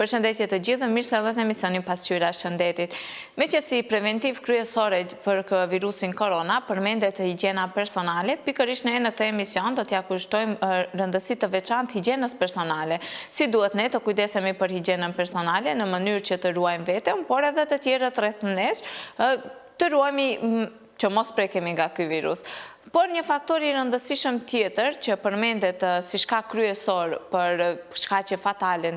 Përshëndetje të gjithë, mirë se erdhët në emisionin Pasqyra e Shëndetit. Meqenëse preventiv kryesore për virusin korona përmendet higjiena personale, pikërisht ne në këtë emision do t'ja kushtojmë rëndësi të veçantë higjienës personale. Si duhet ne të kujdesemi për higjienën personale në mënyrë që të ruajmë veten, por edhe të tjerët rreth nesh, të ruajmë që mos prekemi nga ky virus. Por një faktor i rëndësishëm tjetër që përmendet si shkak kryesor për shkaqe fatale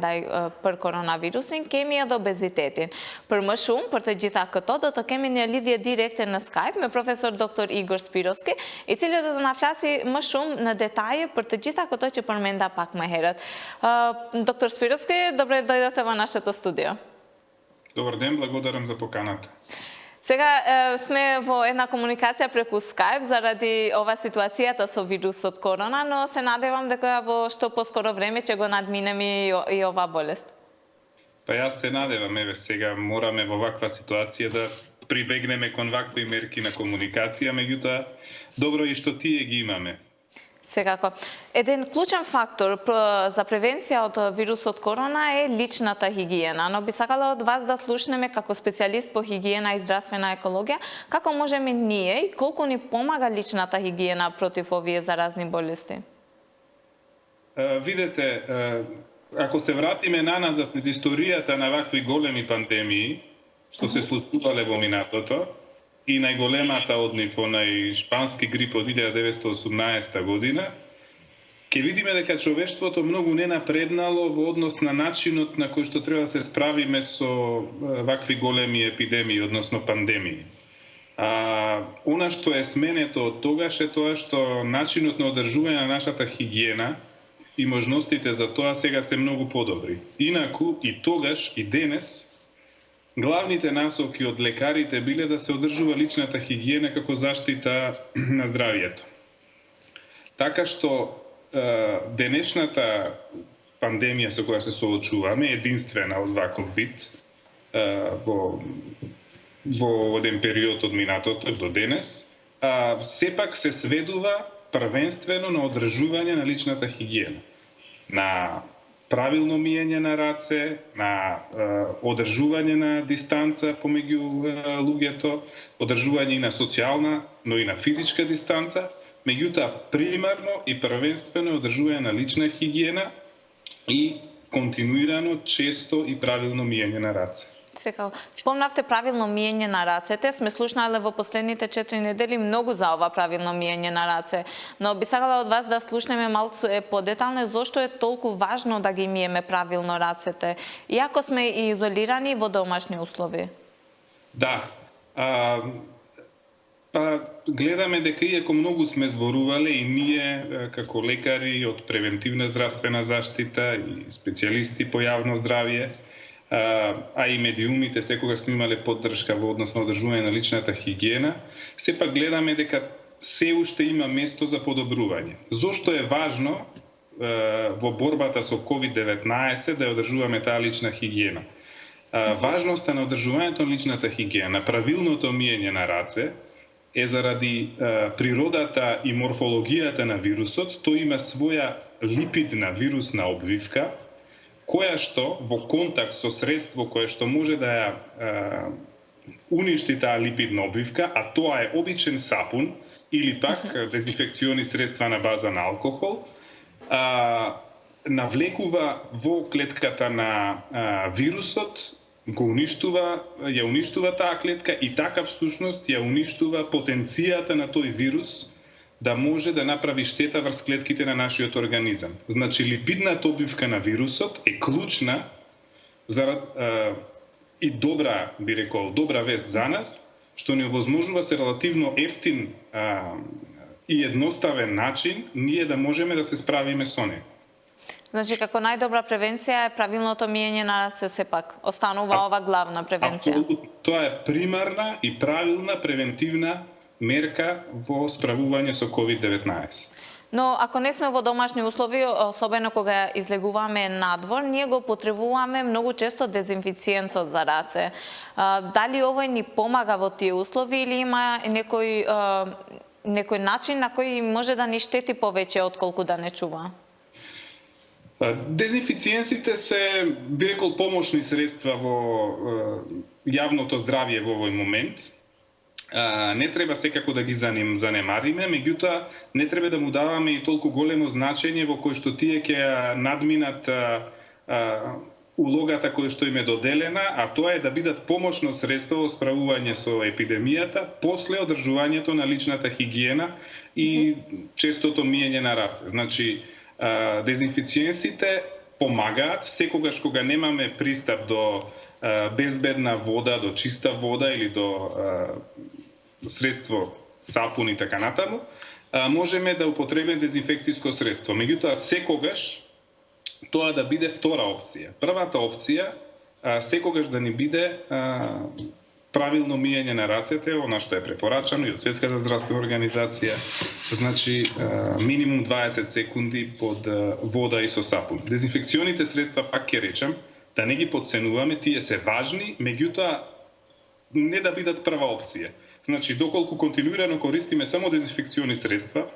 për koronavirusin, kemi edhe obezitetin. Për më shumë, për të gjitha këto, do të kemi një lidhje direkte në Skype me profesor dr. Igor Spirovski, i cili do të na flasi më shumë në detaje për të gjitha këto që përmenda pak më herët. Dr. Spirovski, добре дойдохте во нашето студио. Добар ден, благодарам за поканата. Сега сме во една комуникација преку Skype заради ова ситуацијата со вирусот корона, но се надевам дека во што поскоро време ќе го надминеме и ова болест. Па јас се надевам, еве сега мораме во ваква ситуација да прибегнеме кон вакви мерки на комуникација, меѓутоа добро е што тие ги имаме. Секако. Еден клучен фактор за превенција од вирусот корона е личната хигиена, но би сакала од вас да слушнеме како специјалист по хигиена и здравствена екологија, како можеме ние и колку ни помага личната хигиена против овие заразни болести? Видете, ако се вратиме наназад низ историјата на вакви големи пандемии, што се случувале во минатото, и најголемата од нив, онај шпански грип од 1918 година, ќе видиме дека човештвото многу не напреднало во однос на начинот на кој што треба да се справиме со вакви големи епидемии, односно пандемии. Она што е сменето од тогаш е тоа што начинот на одржување на нашата хигиена и можностите за тоа сега се многу подобри. Инаку и тогаш и денес главните насоки од лекарите биле да се одржува личната хигиена како заштита на здравието. Така што денешната пандемија со која се соочуваме е единствена од ваков вид во еден период од минатото до денес, сепак се сведува првенствено на одржување на личната хигиена, на правилно миење на раце, на одржување на дистанца помеѓу луѓето, одржување и на социјална, но и на физичка дистанца, меѓутоа примарно и првенствено одржување на лична хигиена и континуирано, често и правилно миење на раце. Сега, спомнавте правилно миење на рацете, сме слушнале во последните 4 недели многу за ова правилно миење на раце, но би сакала од вас да слушнеме малку подетално зошто е толку важно да ги миеме правилно рацете, иако сме и изолирани во домашни услови. Да, гледаме дека иако многу сме зборувале и ние како лекари од превентивна здравствена заштита и специјалисти по јавно здравје, а и медиумите секогаш сме имале поддршка во однос на одржување на личната хигиена, сепак гледаме дека се уште има место за подобрување. Зошто е важно во борбата со COVID-19 да ја одржуваме таа лична хигиена? Важноста на одржувањето на личната хигиена, правилното миење на раце, е заради природата и морфологијата на вирусот. Тој има своја липидна вирусна обвивка, која што во контакт со средство кое што може да ја уништи таа липидна обвивка, а тоа е обичен сапун или пак дезинфекциони средства на база на алкохол, навлекува во клетката на вирусот, ја уништува таа клетка и така всушност ја уништува потенцијата на тој вирус да може да направи штета врз клетките на нашиот организам. Значи, липидната обвивка на вирусот е клучна и добра, би рекол, добра вест за нас, што ни овозможува се релативно ефтин и едноставен начин ние да можеме да се справиме со него. Значи, како најдобра превенција е правилното миење на раце сепак. Останува ова главна превенција. Апсолутно. Тоа е примарна и правилна превентивна мерка во справување со COVID-19. Но ако не сме во домашни услови, особено кога излегуваме надвор, ние го потребуваме многу често дезинфициенцот за раце. Дали овој ни помага во тие услови или има некој начин на кој може да ни штети повеќе отколку да не чува? Дезинфициенсите се, би рекол, помошни средства во јавното здравје во овој момент. Не треба секако да ги занемариме, меѓутоа не треба да му даваме и толку големо значење во кој што тие ќе надминат улогата која што им е доделена, а тоа е да бидат помошно средство во справување со епидемијата после одржувањето на личната хигиена и честото миење на раце. Значи, дезинфициенсите помагаат секогаш кога немаме пристап до безбедна вода, до чиста вода или до средство сапун и така натаму, можеме да употребиме дезинфекциско средство. Меѓутоа, секогаш тоа да биде втора опција. Првата опција секогаш да ни биде правилно миење на рацете, она што е препорачано и од Светската здравствена организација, значи минимум 20 секунди под вода и со сапун. Дезинфекционите средства, пак ќе речем, да не ги подценуваме, тие се важни, меѓутоа не да бидат прва опција. Значи, доколку континуирано користиме само дезинфекциони средства,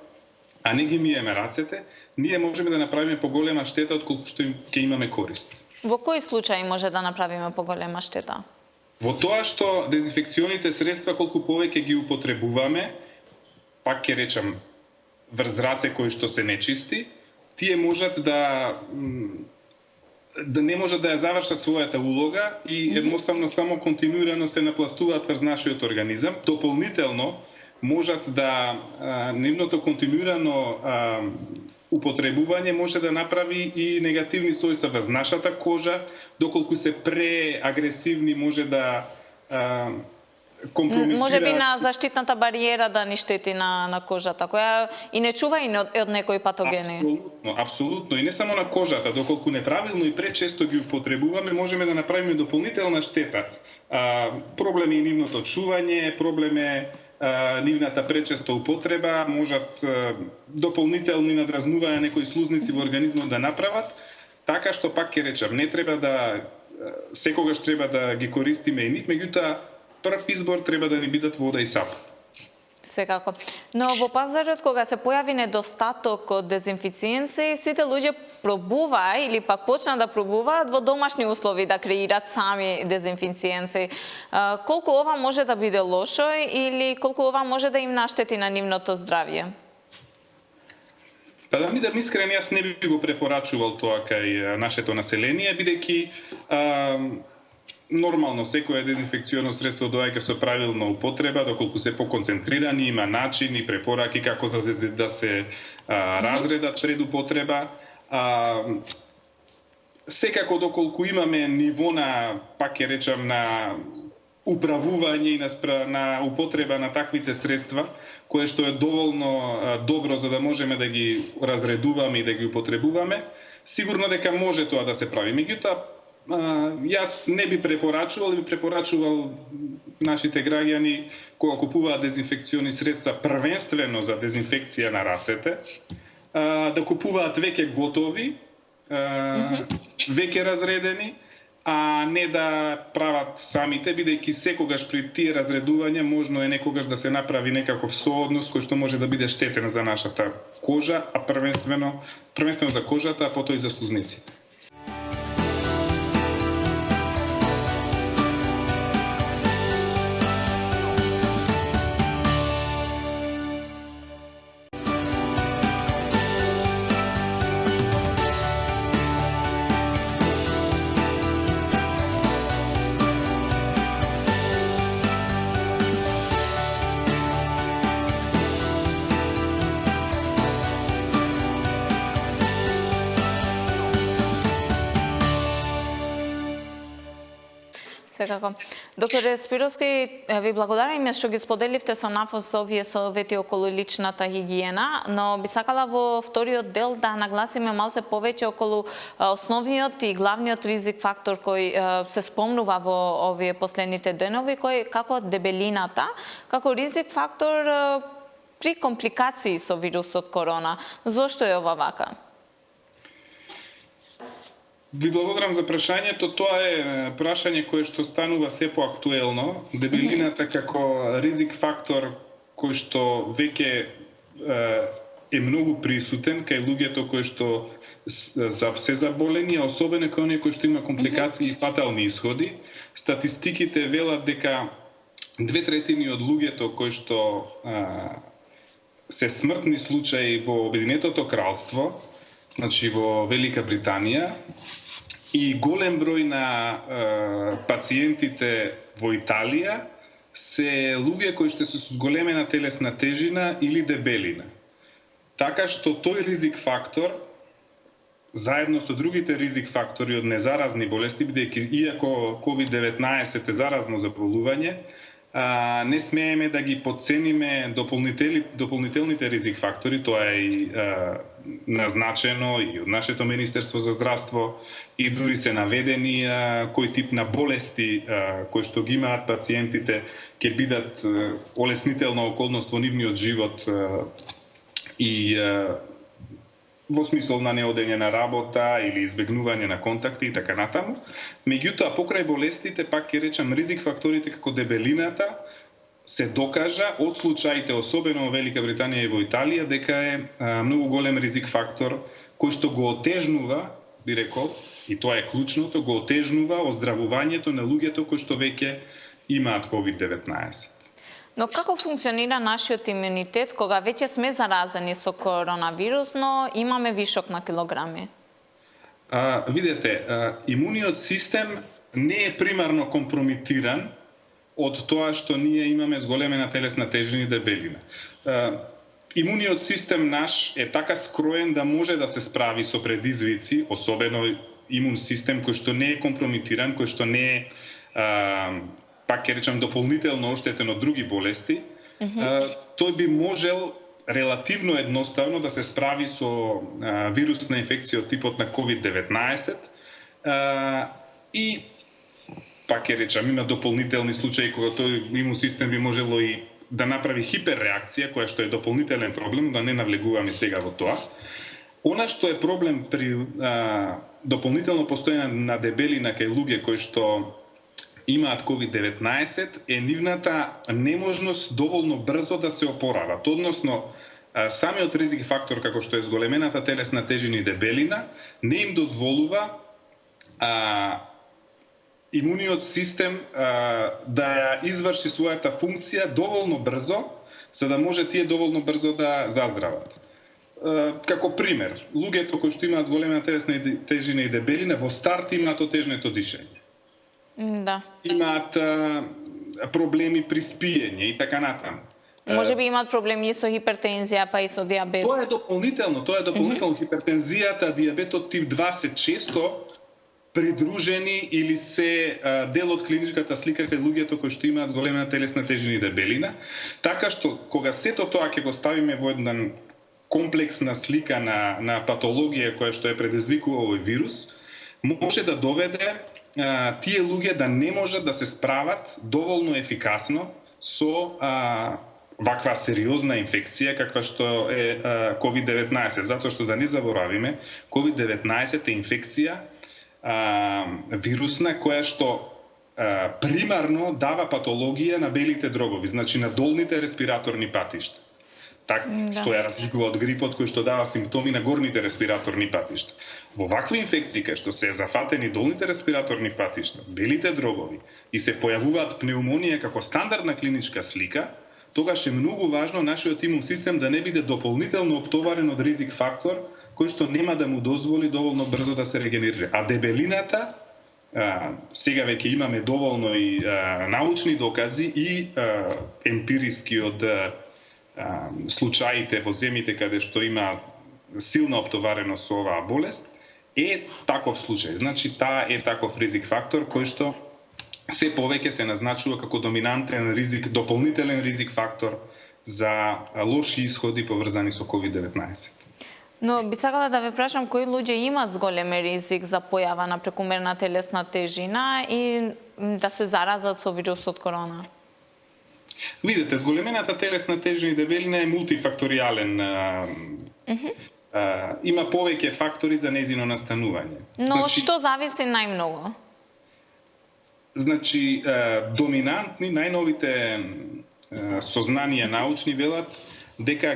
а не ги миеме рацете, ние можеме да направиме поголема штета отколку што ќе имаме корист. Во кои случаи може да направиме поголема штета? Во тоа што дезинфекционите средства колку повеќе ги употребуваме, пак ќе речам врз раце кои што се нечисти, тие можат да не можат да ја завршат својата улога и едноставно само континуирано се напластуваат врз нашиот организам. Дополнително можат да нивното континуирано употребување може да направи и негативни својства врз нашата кожа, доколку се преагресивни може да компрометира. Може би на заштитната бариера да ни штети на кожата, која и не чува и од некои патогени. Апсолутно. И не само на кожата, доколку неправилно и пречесто ги употребуваме, можеме да направиме дополнителна штета. Проблем е и нивното чување, проблем е нивната пречеста употреба, можат дополнителни надразнувања некои слузници во организмот да направат, така што пак ќе речам, не треба да секогаш треба да ги користиме и нив, меѓутоа прв избор треба да ни бидат вода и сапун. Секако. Но во пазарот кога се појави недостаток од дезинфициенци, сите луѓе пробуваа или пак почнаа да пробуваат во домашни услови да креират сами дезинфициенци. Колку ова може да биде лошо или колку ова може да им наштети на нивното здравје? Па да бидам искрен, јас не би го препорачувал тоа кај нашето население, бидејќи нормално секое дезинфекционо средство доаѓа со правилна употреба, доколку се поконцентрирани, има начини, препораки како да се разредат пред употреба. Секако доколку имаме ниво на, пак ќе речам, на управување и на употреба на таквите средства, кое што е доволно добро за да можеме да ги разредуваме и да ги употребуваме, сигурно дека може тоа да се прави. Меѓутоа, јас не би препорачувал нашите граѓани кога купуваат дезинфекциони средства првенствено за дезинфекција на рацете, да купуваат веќе готови, веќе разредени, а не да прават самите, бидејќи секогаш при тие разредувања можно е некогаш да се направи некаков сооднос кој што може да биде штетен за нашата кожа, а првенствено за кожата, а потоа и за слузниците. Секако. Доктор Спировски, ви благодариме што ги споделивте со нас овие совети околу личната хигиена, но би сакала во вториот дел да нагласиме малце повеќе околу основниот и главниот ризик фактор кој се спомнува во овие последните денови, кој како дебелината, како ризик фактор при компликации со вирусот корона. Зошто е ова вака? Ви благодарам за прашањето. Тоа е прашање кое што станува се поактуелно. Дебелината како ризик фактор кој што веќе е многу присутен кај луѓето кои што се заболени, а особено кај оние кои што има компликации и фатални исходи. Статистиките велат дека 2/3 од луѓето кои што се смртни случаи во Обединетото кралство, значи во Велика Британија, и голем број на пациентите во Италија се луѓе кои што се со зголемена телесна тежина или дебелина. Така што тој ризик фактор, заедно со другите ризик фактори од незаразни болести, бидејќи иако COVID-19 е заразно заболување, не смееме да ги подцениме дополнителните ризик фактори, тоа е и назначено и од нашето Министерство за здравство, и дури се наведени кој тип на болести кои што ги имаат пациентите ќе бидат олеснителна околност во нивниот живот и во смисол на неодење на работа или избегнување на контакти и така натаму. Меѓутоа, покрај болестите, пак ќе речам, ризик факторите како дебелината се докажа од случаите, особено во Велика Британија и во Италија, дека е многу голем ризик фактор кој што го отежнува, би рекол, и тоа е клучното, го отежнува оздравувањето на луѓето кои што веќе имаат COVID-19. Но како функционира нашиот имунитет кога веќе сме заразени со коронавирус, но имаме вишок на килограми? Видете, имуниот систем не е примарно компрометиран од тоа што ние имаме зголемена телесна тежина и дебелина. Имуниот систем наш е така скроен да може да се справи со предизвици, особено имун систем кој што не е компрометиран, кој што не е пак ќе речам дополнително оштетен од други болести, тој би можел релативно едноставно да се справи со вирусна инфекција од типот на COVID-19 и пак ќе речам има дополнителни случаи кога тој имун систем би можело и да направи хиперреакција, која што е дополнителен проблем, да не навлегуваме сега во тоа. Она што е проблем при дополнително постоење на дебелина кај луѓе кои што имаат COVID-19 е нивната неможност доволно брзо да се опорават. Односно, самиот ризик фактор како што е зголемената телесна тежина и дебелина не им дозволува имуниот систем да ја изврши својата функција доволно брзо, за да може тие доволно брзо да заздрават. Како пример, луѓето кои што имаат зголемена телесна тежина и дебелина во старт имаат отежнето дишење. Да. Имаат проблеми при спиење и така натаму. Може би имаат проблеми со хипертензија, па и со диабет. Тоа е дополнително. Хипертензијата, диабетот тип 2 се често придружени или се дел од клиничката слика кај луѓето кои што имаат зголемена телесна тежина и дебелина, така што кога сето тоа ќе го ставиме во една комплексна слика на патологија која што е предизвикува овој вирус, може да доведе тие луѓе да не можат да се справат доволно ефикасно со ваква сериозна инфекција каква што е COVID-19, затоа што да не заборавиме, COVID-19 е инфекција вирусна која што примарно дава патологија на белите дробови, значи на долните респираторни патишта. Што ја разликува од грипот кој што дава симптоми на горните респираторни патишта. Во вакви инфекции кај што се зафатени долните респираторни патишта, белите дробови и се појавуваат пнеумонија како стандардна клиничка слика, тогаш е многу важно нашиот имун систем да не биде дополнително оптоварен од ризик фактор кој што нема да му дозволи доволно брзо да се регенерира. А дебелината, сега веќе имаме доволно и научни докази и емпириски од случаите во земјите каде што има силна оптовареност со оваа болест, е таков случај. Значи, таа е таков ризик фактор кој што се повеќе се назначува како доминантен ризик, дополнителен ризик фактор за лоши исходи поврзани со COVID-19. Но би сакала да ве прашам кои луѓе имаат зголем ризик за појава на прекумерна телесна тежина и да се заразат со вирусот корона? Видете, зголемената телесна тежина и дебелина е мултифакторијален. Има повеќе фактори за нејзино настанување. Но од што зависи најмногу? Значи, доминантни, најновите сознанија научни велат, дека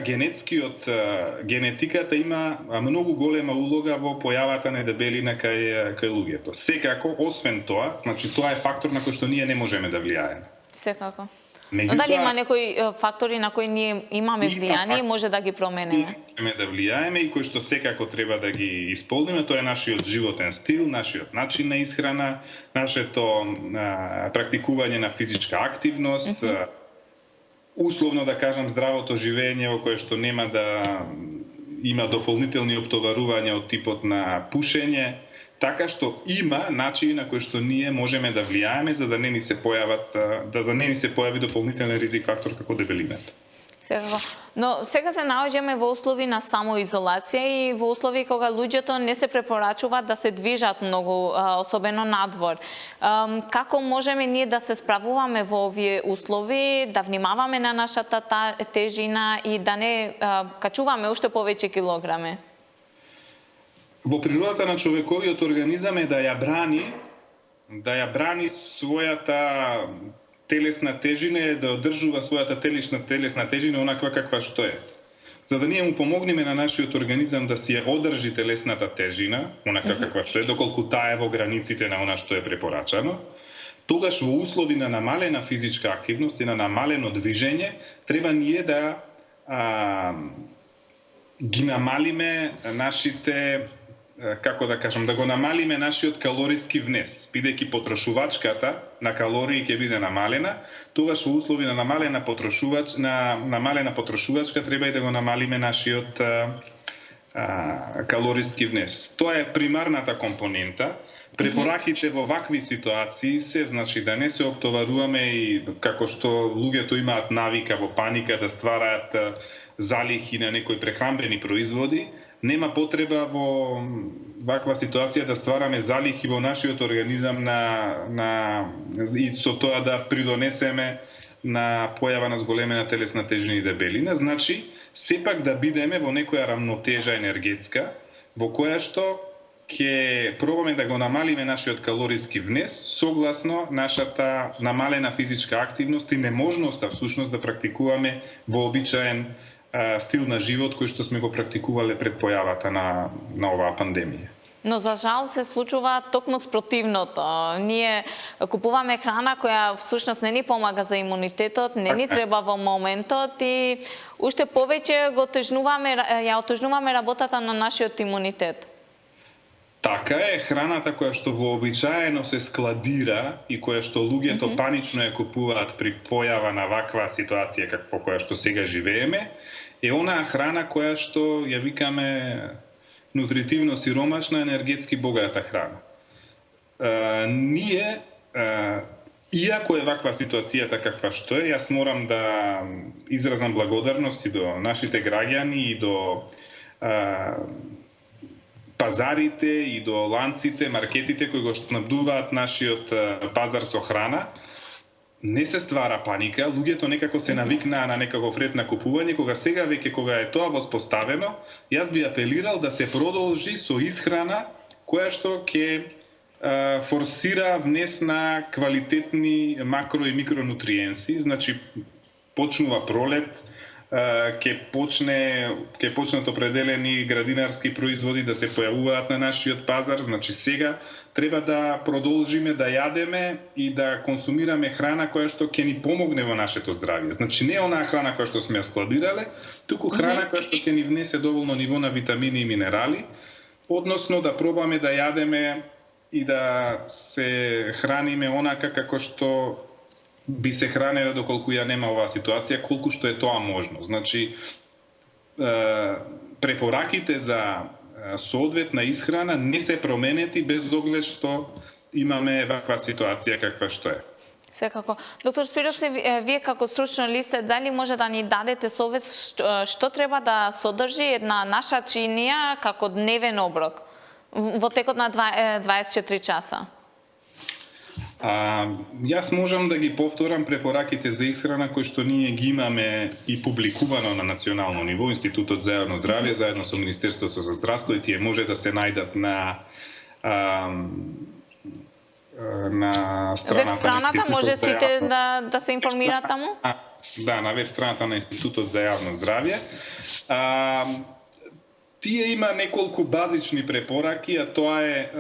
генетиката има многу голема улога во појавата на дебелина кај луѓето. Секако, освен тоа, значи тоа е фактор на кој што ние не можеме да влијаеме. Секако. Но дали има некои фактори на кои ние имаме влијание и може да ги промениме? Можеме да влијаеме и кои што секако треба да ги исполниме, тоа е нашиот животен стил, нашиот начин на исхрана, нашето практикување на физичка активност, условно да кажам здравото живење во кое што нема да има дополнителни оптоварувања од типот на пушење, така што има начини на кои што ние можеме да влијаеме за да не ни се појави дополнителен ризик фактор како дебелината. Секако. Но сега се наоѓаме во услови на самоизолација и во услови кога луѓето не се препорачува да се движат многу, особено надвор. Како можеме ние да се справуваме во овие услови, да внимаваме на нашата тежина и да не качуваме уште повеќе килограми? Во природата на човековиот организам е да ја брани својата телесна тежина и да одржува својата телесна тежина онаква каква што е. За да ние му помогнеме на нашиот организам да си ја одржи телесната тежина, онаква каква што е, доколку таа е во границите на она што е препорачано, тогаш во услови на намалена физичка активност и на намалено движење, треба ние да ги намалиме нашите, како да кажам, да го намалиме нашиот калориски внес, бидејќи потрошувачката на калории ќе биде намалена, тогаш во услови на намалена потрошувачка треба и да го намалиме нашиот калориски внес. Тоа е примарната компонента. Препораките во вакви ситуации се, значи, да не се оптоваруваме и како што луѓето имаат навика во паника да ствараат залихи на некои прехранбени производи, нема потреба во ваква ситуација да ствараме залихи во нашиот организам и со тоа да придонесеме на појава на зголемена телесна тежина и дебелина. Значи, сепак да бидеме во некоја рамнотежа енергетска, во која што ќе пробаме да го намалиме нашиот калориски внес согласно нашата намалена физичка активност и неможноста всушност да практикуваме вообичаен стил на живот кој што сме го практикувале пред појавата на оваа пандемија. Но за жал се случува токму спротивното. Ние купуваме храна која всушност не ни помага за имунитетот, не ни треба во моментот и уште повеќе ја отежнуваме работата на нашиот имунитет. Така е, храната која што вообичаено се складира и која што луѓето панично ја купуваат при појава на ваква ситуација во која што сега живееме, е онаа храна која што ја викаме нутритивно сиромашна, енергетски богата храна. Ние, иако е ваква ситуацијата каква што е, јас морам да изразам благодарност и до нашите граѓани и до пазарите и до ланците, маркетите кои го снабдуваат нашиот пазар со храна. Не се ствара паника, луѓето некако се навикнаа на некаков ред на купување, кога е тоа воспоставено, јас би апелирал да се продолжи со исхрана која што ќе форсира внес на квалитетни макро и микронутриенси, значи почнува пролет, ќе почнат определени градинарски производи да се појавуваат на нашиот пазар, значи сега треба да продолжиме да јадеме и да консумираме храна која што ќе ни помогне во нашето здравје. Значи не онаа храна која што сме ја складирале, туку храна која што ќе ни внесе доволно ниво на витамини и минерали, односно да пробаме да јадеме и да се храниме онака како што би се хранело доколку ја нема оваа ситуација, колку што е тоа можно. Значи, препораките за соодветна исхрана не се променети без оглед што имаме ваква ситуација каква што е. Секако. Доктор Спиросе, вие како стручно лице, дали може да ни дадете совет што треба да содржи една наша чинија како дневен оброк во текот на 24 часа? Јас можам да ги повторам препораките за исхрана кои што ние ги имаме и публикувано на национално ниво, Институтот за јавно здравје, заедно со Министерството за здравство, и тие може да се најдат на страната. Веб страната може сите да се информираат таму? на веб страната на Институтот за јавно здравје. Тие има неколку базични препораки, а тоа е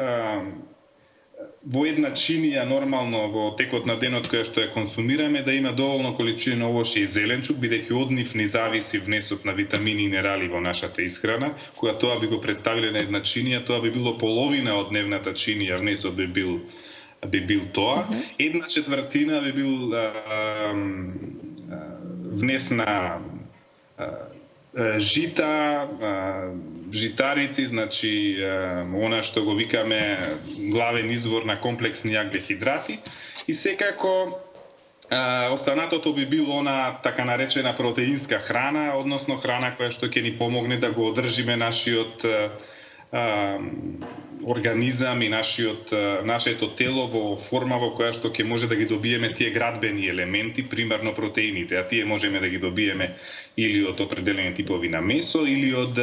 во една чинија нормално во текот на денот која што ја консумираме да има доволно количина овошје и зеленчук, бидејќи од нив не зависи внесот на витамини и минерали во нашата исхрана. Кога тоа би го представиле на една чинија, тоа би било половина од дневната чинија, внесот би бил тоа. Една четвртина би бил внес на жита, житарици, значи она што го викаме главен извор на комплексни аглехидрати, и секако останатото би било она така наречена протеинска храна, односно храна која што ќе ни помогне да го одржиме нашиот организам и нашето тело во форма во која што ќе може да ги добиеме тие градбени елементи, примерно протеините, а тие можеме да ги добиеме или од определени типови на месо, или од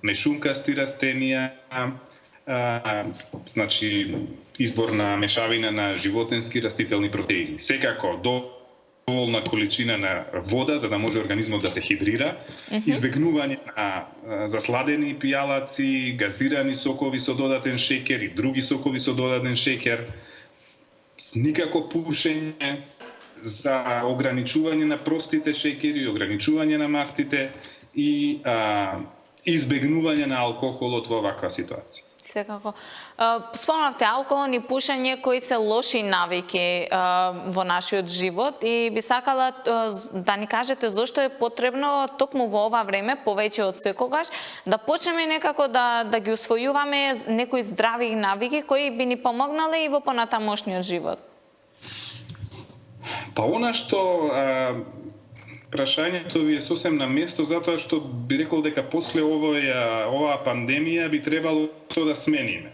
мешункасти растенија, значи извор на мешавина на животински растителни протеини. Секако доволна количина на вода за да може организмот да се хидрира, избегнување на засладени пијалаци, газирани сокови со додатен шеќер и други сокови со додатен шеќер, никако пушење, за ограничување на простите шеќери, ограничување на мастите и избегнување на алкохолот во ваква ситуација. Секако. Спомнавте алкохол и пушење кои се лоши навики во нашиот живот и би сакала да ни кажете зошто е потребно токму во ова време, повеќе од секогаш, да почнеме некако да ги усвојуваме некои здрави навики кои би ни помогнале и во понатамошниот живот. Па она што прашањето ви е сосем на место, затоа што би рекол дека после оваа пандемија би требало тоа да смениме.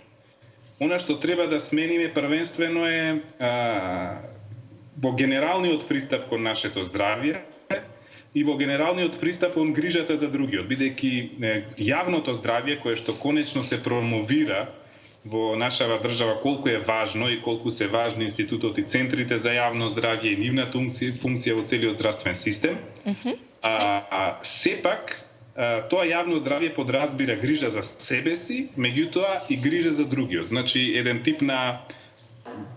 Она што треба да смениме првенствено е во генералниот пристап кон нашето здравје и во генералниот пристап кон грижата за другиот, бидејќи јавното здравје кое што конечно се промовира во нашава држава колку е важно и колку се важни институтот и центрите за јавно здравје и нивната функција во целиот здравствен систем. Сепак, тоа јавно здравје подразбира грижа за себе си, меѓутоа и грижа за другиот. Значи, еден тип на,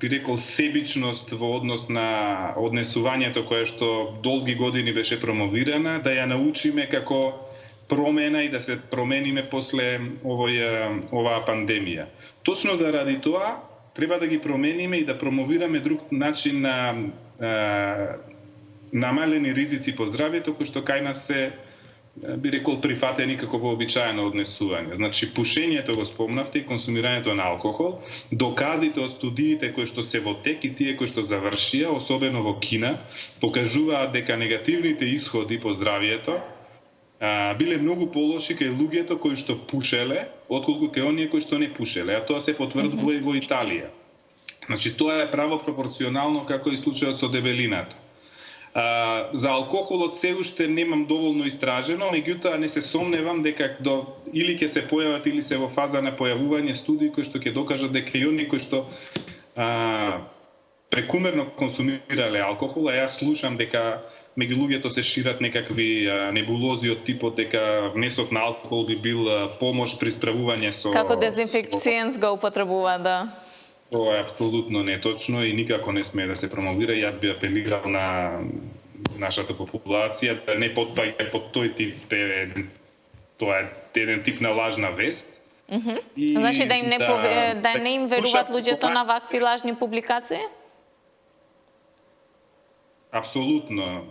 би рекол, себичност во однос на однесувањето кое што долги години беше промовирана, да ја научиме како промена и да се промениме после оваа пандемија. Точно заради тоа треба да ги промениме и да промовираме друг начин на намалени ризици по здравјето кои што кај нас се би рекол прифатени како вообичаено однесување. Значи пушењето го спомнавте и консумирањето на алкохол, доказите од студиите кои што се во тек и тие кои што завршија, особено во Кина, покажуваат дека негативните исходи по здравјето биле многу полоши кај луѓето кои што пушеле, отколку кај оние кои што не пушеле, а тоа се потврдува и во Италија. Значи тоа е право пропорционално како и случајот со дебелината. За алкохолот се уште немам доволно истражено, меѓутоа не се сомневам дека или ќе се појават или се во фаза на појавување студии кои што ќе докажат дека и оние кои што прекумерно консумирале алкохол, а јас слушам дека меѓу луѓето се шират некакви небулози од типот дека внесот на алкохол би бил помош при справување со... Како дезинфекцијенс го употребува, да. Тоа е апсолутно неточно и никако не смее да се промовира. Јас би апелирал на нашата популација да не потпаѓа под тој тип, тоа е еден тип на лажна вест. Значи да им не им веруваат луѓето на вакви лажни публикации? Апсолутно.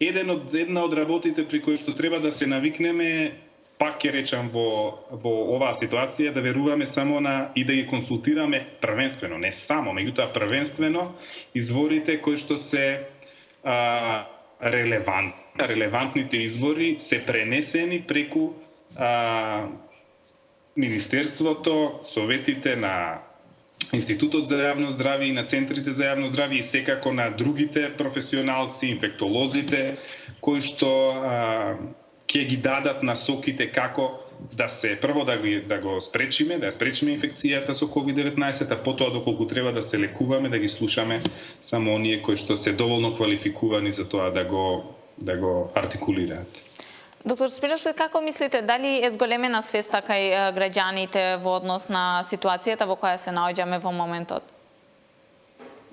Една од работите при кои што треба да се навикнеме, пак ќе речам во оваа ситуација, да веруваме само на и да ги консултираме првенствено, не само, меѓутоа првенствено изворите кои што се релевантните извори се пренесени преку Министерството, советите на Институтот за јавно здравје и на центрите за јавно здравје и секако на другите професионалци, инфектолозите, кои што ќе ги дадат насоките како да се прво да го спречиме, да спречиме инфекцијата со COVID-19, а потоа доколку треба да се лекуваме, да ги слушаме само оние кои што се доволно квалификувани за тоа да го артикулираат. Доктор Спировски, како мислите, дали е зголемена свеста кај граѓаните во однос на ситуацијата во која се наоѓаме во моментот?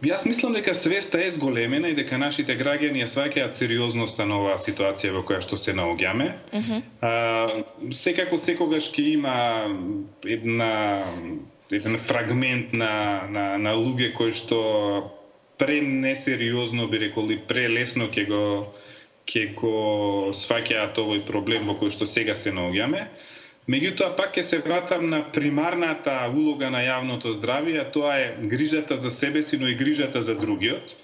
Јас мислам дека свеста е зголемена и дека нашите граѓани ја сваќаат сериозноста на оваа ситуација во која што се наоѓаме. Секако секогаш ќе има еден фрагмент на луѓе кои што несериозно би рекол и прелесно ќе го сваќаат овој проблем во кој што сега се наоѓаме. Меѓутоа пак ќе се вратам на примарната улога на јавното здравје, а тоа е грижата за себе си, но и грижата за другиот.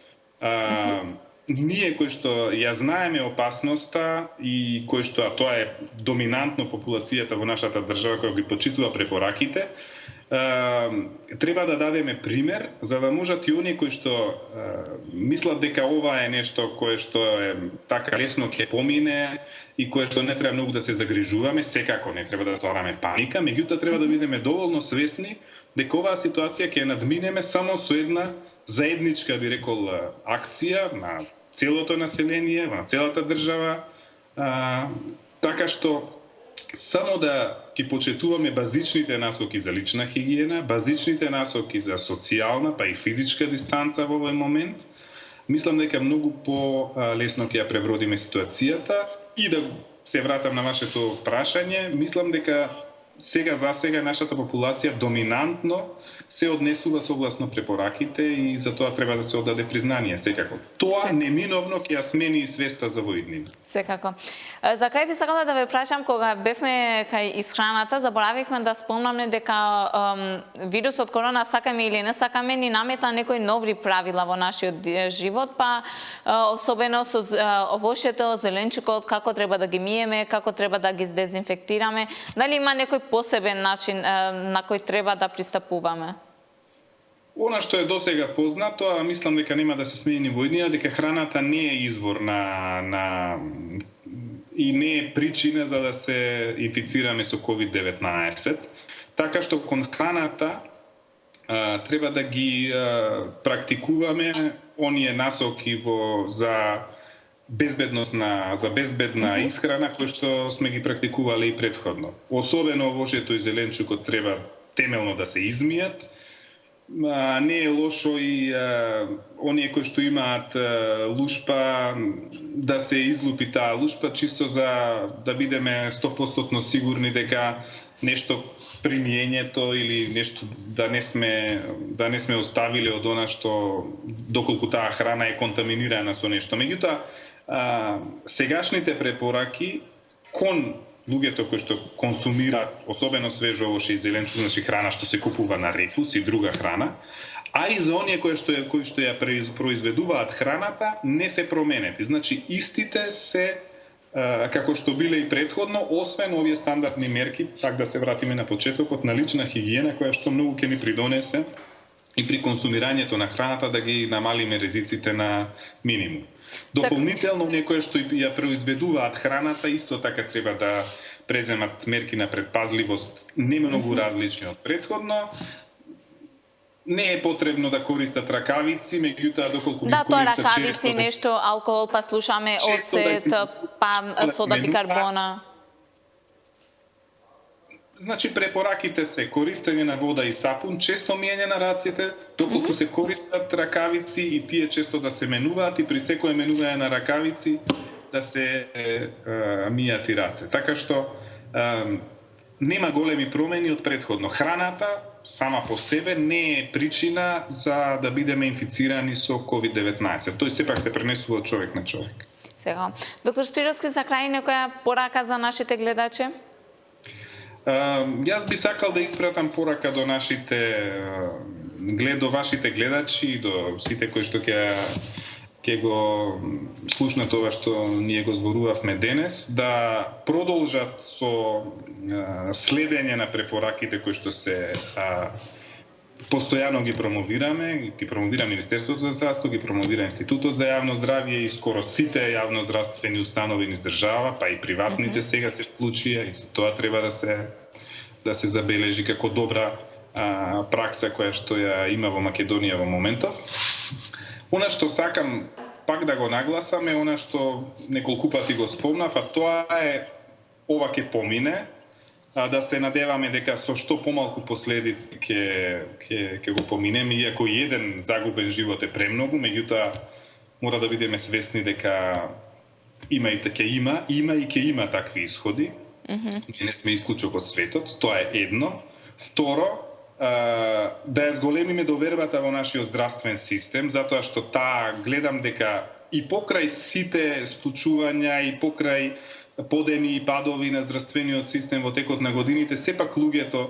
Ние кои што ја знаеме опасноста и кои што, а тоа е доминантно популацијата во нашата држава која ги почитува препораките, треба да дадеме пример за да можат и оние кои што мислат дека ова е нешто кое што е така лесно ќе помине и кое што не треба многу да се загрижуваме, секако не треба да ствараме паника, меѓутоа треба да бидеме доволно свесни дека оваа ситуација ќе надминеме само со една заедничка, би рекол, акција на целото население, на целата држава, така што само да ги почетуваме базичните насоки за лична хигиена, базичните насоки за социјална, па и физичка дистанца во овој момент, мислам дека многу по-лесно ќе ја пребродиме ситуацијата. И да се вратам на вашето прашање, мислам дека сега нашата популација доминантно се однесува согласно препораките и за тоа треба да се оддаде признание секако. Тоа неминовно ќе ја смени и свеста за во иднина. Секако. За крај би сакала да ве прашам, кога бевме кај исхраната, заборавивме да спомнаме дека вирусот корона, сакаме или не сакаме, ни наметна некои нови правила во нашиот живот, па особено со овошето, зеленчукот, како треба да ги миеме, како треба да ги дезинфектираме. Дали има некој посебен начин на кој треба да пристапуваме? Она што е досега познато, а мислам дека нема да се смени во иднина, дека храната не е извор и не е причина за да се инфицираме со COVID-19. Така што кон храната треба да ги практикуваме оние насоки за безбедна исхрана кои што сме ги практикувале и претходно. Особено овошето и зеленчукот треба темелно да се измијат. Не е лошо и оние кои што имаат лушпа да се излупи таа лушпа, чисто за да бидеме 100% сигурни дека нешто при миењето или нешто да не сме оставиле од она што доколку таа храна е контаминирана со нешто. Меѓутоа, сегашните препораки кон луѓето кои што консумираат особено свежо овоше и зеленчук, значи храна што се купува на рефус и друга храна, а и за оние кои што ја произведуваат храната не се променети. Значи истите се како што биле и претходно, освен овие стандардни мерки, пак да се вратиме на почетокот, на лична хигиена која што многу ќе ни придонесе и при консумирањето на храната да ги намалиме ризиците на минимум. Дополнително некои што ја произведуваат храната исто така треба да преземат мерки на предпазливост не многу различни од претходно. Не е потребно да користат ракавици, меѓутоа доколку ги користат тоа ракавици, нешто алкохол, па слушаме оцет, па сода бикарбона. Значи препораките се користење на вода и сапун, често миење на рацете, доколку се користат ракавици и тие често да се менуваат и при секое менување на ракавици да се мијат и раце. Така што нема големи промени од претходно. Храната сама по себе не е причина за да бидеме инфицирани со COVID-19. Тој сепак се пренесува од човек на човек. Сега, доктор Спировски, за крај некоја порака за нашите гледачи? Јас би сакал да испратам порака до вашите гледачи и до сите кои што ќе го слушнат ова што ние го зборувавме денес, да продолжат со следење на препораките кои што се Постојано ги промовира Министерството за здравство, ги промовира Институтот за јавно здравје и скоро сите јавноздравствени установи низ држава, па и приватните сега се вклучија и тоа треба да се забележи како добра пракса која што ја има во Македонија во моментов. Она што сакам пак да го нагласам е она што неколку пати го спомнав, а тоа е ова ќе помине, да се надеваме дека со што помалку последици ќе го поминеме, иако и еден загубен живот е премногу, меѓутоа мора да бидеме свесни дека има и ќе има такви исходи. Ние не сме исклучок од светот, тоа е едно. Второ, да ја зголемиме довербата во нашиот здравствен систем, затоа што гледам дека и покрај сите случувања и покрај подеми и падови на здравствениот систем во текот на годините, сепак луѓето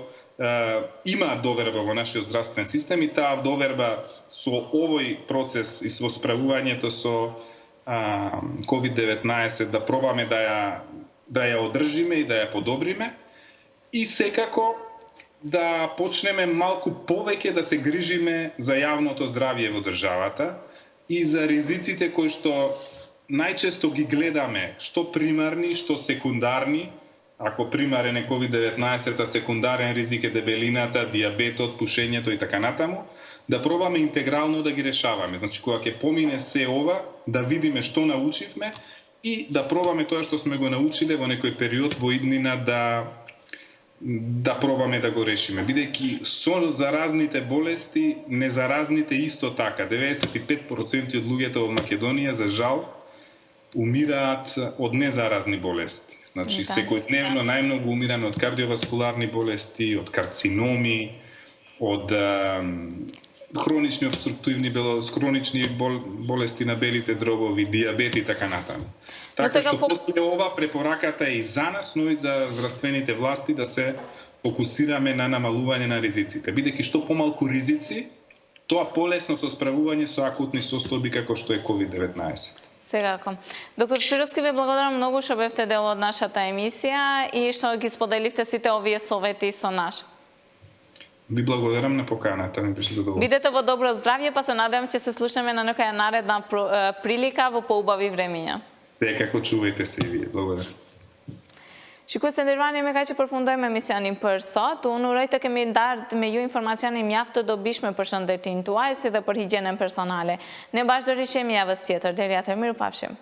имаат доверба во нашиот здравствен систем и таа доверба со овој процес и со справувањето со COVID-19 да пробаме да ја одржиме и да ја подобриме и секако да почнеме малку повеќе да се грижиме за јавното здравје во државата и за ризиците кои што најчесто ги гледаме, што примарни, што секундарни. Ако примарен е COVID-19, секундарен ризик е дебелината, дијабетот, пушењето и така натаму, да пробаме интегрално да ги решаваме. Значи, кога ќе помине се ова, да видиме што научивме и да пробаме тоа што сме го научиле во некој период во иднина да пробаме да го решиме. Бидејќи со заразните болести, незаразните исто така. 95% од луѓето во Македонија, за жал, умираат од незаразни болести. Значи, секојдневно најмногу умираме од кардиоваскуларни болести, од карциноми, од хронични обструктивни хронични болести на белите дробови, дијабет и така натаму. Така што после ова препораката е и за нас, но и за здравствените власти да се фокусираме на намалување на ризиците. Бидејќи што помалку ризици, тоа полесно со справување со акутни состојби како што е COVID-19. Секако. Доктор Спировски, ви благодарам многу што бевте дел од нашата емисија и што ги споделивте сите овие совети со нас. Ви благодарам на поканата, ми беше задоволство. Бидете во добро здравје, па се надевам ќе се слушнеме на некоја наредна прилика во поубави времиња. Секако чувајте се и вие. Благодарам. Shikues të nderuar, me kaq që përfundojmë emisionin për sot. Unë uroj të kemi ndarë me ju informacione mjaft të dobishme për shëndetin tuaj si dhe për higjienën personale. Ne bashkë do rishemi javës tjetër. Deri atëherë, mirupafshim.